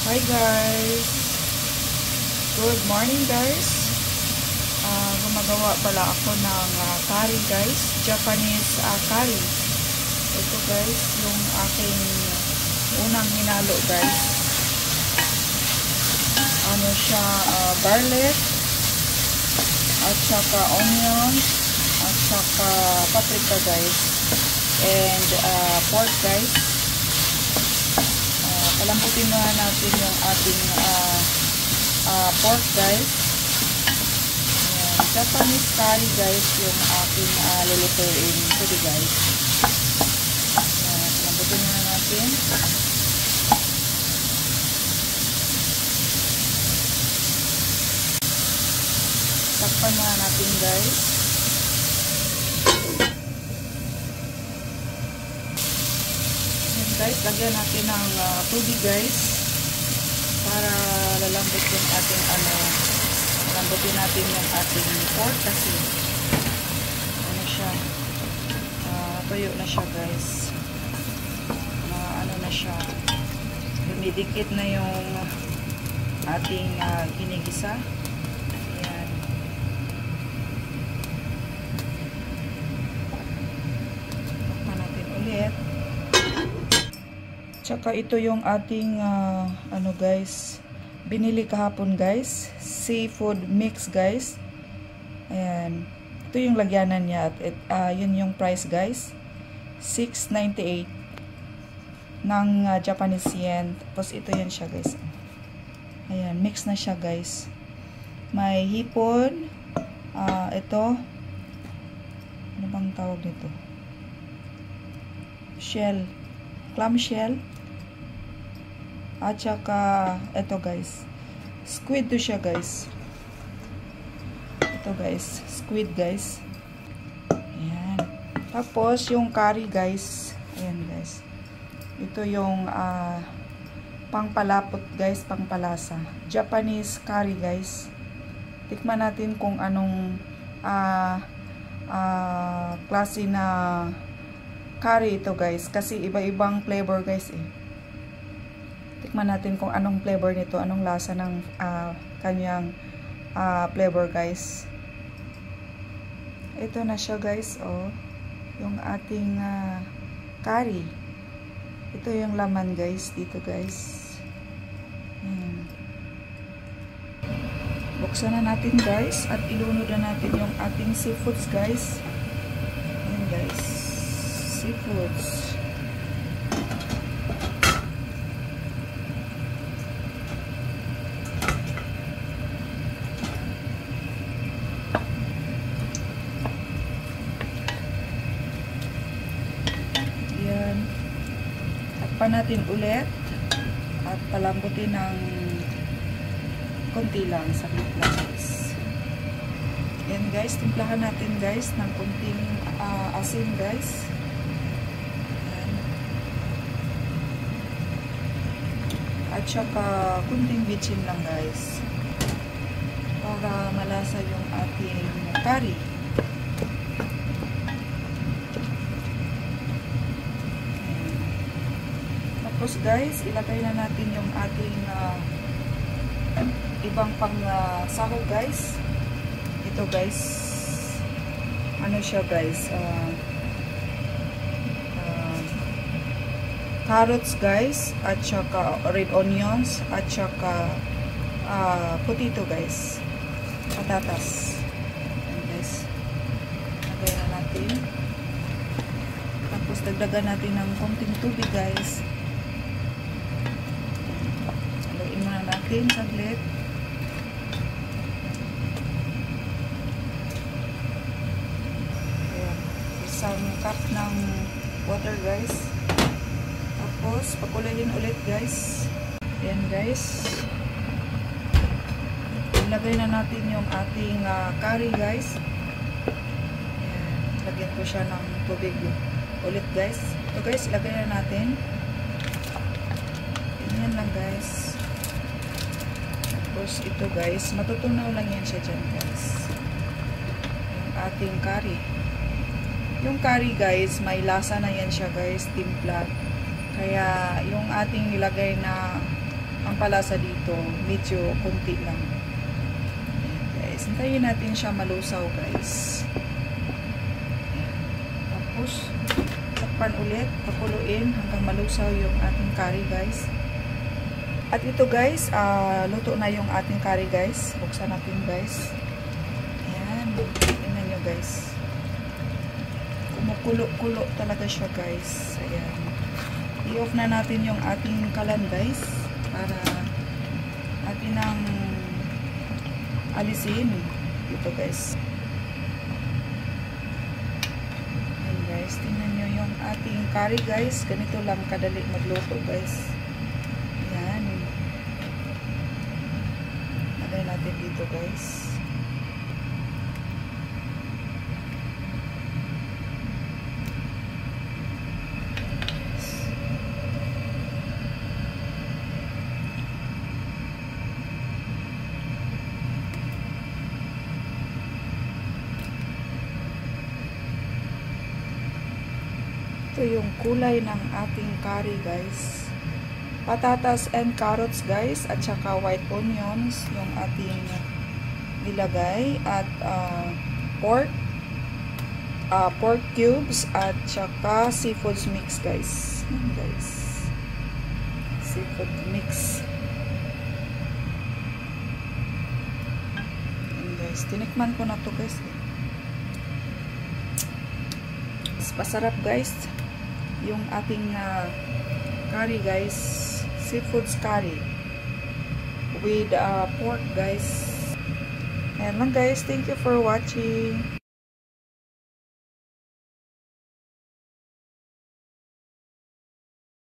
Hi guys! Good morning guys! Gumagawa pala ako ng curry guys. Japanese curry. Ito guys, yung aking unang hinalo guys. Ano siya, garlic, at saka onions, at saka paprika guys. And pork guys. Palambutin muna natin yung ating pork guys. Ayan. Japanese curry guys yung ating lulutuin today guys. Ayan. Palambutin muna natin. Takpan muna natin guys. Guys, lagyan natin ng tubig guys para lalambot yung ating lambutin natin yung ating pork kasi ano siya, tuyo na siya guys, ano na siya, dumidikit na yung ating ginigisa. Ayan. Takpan natin ulit. Tsaka ito yung ating ano guys, binili kahapon guys, seafood mix guys. Ayan. Ito yung lagyanan niya at yun yung price guys. $6.98 ng Japanese yen. Tapos ito yan siya guys. Ayan, mix na siya guys. May hipon, ito. Ano bang tawag nito? Shell. Clam shell. At saka, ito guys, squid to siya guys. Ito guys, squid guys. Ayan. Tapos, yung curry guys. Ayan guys. Ito yung pangpalapot guys, pangpalasa. Japanese curry guys. Tikman natin kung anong klase na curry ito guys. Kasi iba-ibang flavor guys eh. Tikman natin kung anong flavor nito, anong lasa ng kanyang flavor guys. Ito na siya guys, oh. Yung ating curry. Ito yung laman guys, dito guys. Buksan na natin guys at ilunod na natin yung ating seafoods guys. Ayan guys, seafoods. Takpan natin ulit at palambutin ng konti lang, saglit lang guys. Yan guys, timplahan natin guys ng konting asin guys. Yan. At saka konting bitchin lang guys para malasa yung ating curry. Tapos guys, ilagay na natin yung ating ibang pang sahog guys. Ito guys, ano siya guys, carrots guys, at saka red onions, at saka potato guys, patatas. Ayan guys, lagay na natin. Tapos dagdagan natin ng konting tubig guys. Natin saglit. Ayan. Isang cup ng water guys. Tapos pakulayin ulit guys. Ayan guys. Ilagay na natin yung ating curry guys. Ayan. Lagyan ko siya ng tubig ulit guys. Ito guys, ilagay na natin. Ganyan lang guys. Tapos ito guys, matutunaw lang yan siya dyan guys. Yung ating curry. Yung curry guys, may lasa na yan siya guys, timpla. Kaya yung ating nilagay na ang pampalasa dito, medyo konti lang. Guys, hintayin natin siya malusaw, guys. Tapos, takpan ulit, pakuluin hanggang malusaw yung ating curry, guys. At ito, guys, luto na yung ating curry, guys. Buksan natin, guys. Ayan, tingnan nyo, guys. Kumukulo-kulo talaga siya, guys. Ayan. I-off na natin yung ating kalan, guys, para atin ang alisin ito, guys. Ayan, guys, tingnan nyo yung ating curry, guys. Ganito lang kadali magluto, guys. Ayan. Lagay natin dito, guys. Ito yung kulay ng ating curry, guys. Patatas and carrots, guys, at saka white onions yung ating nilagay, at pork cubes, at saka seafood mix, guys. Yan, guys. Seafood mix. Yan, guys. Tinikman ko na to, guys. Pasarap, guys, yung ating curry, guys. Seafoods curry with pork, guys. Ayan lang, guys. Thank you for watching.